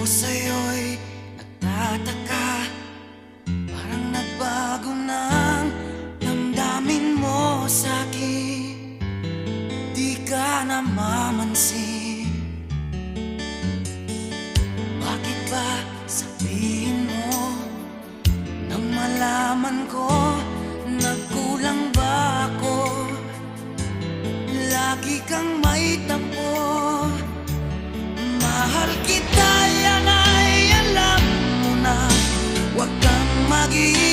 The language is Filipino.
Ako sa'yo'y nagtataka, parang nagbago ng damdamin mo sa'kin. Di ka namamansin. Bakit ba sabihin mo nang malaman ko nagkulang ba ako? Lagi kang may tampo. Mahal kita, yan ay alam mo na. Huwag kang mag-iisip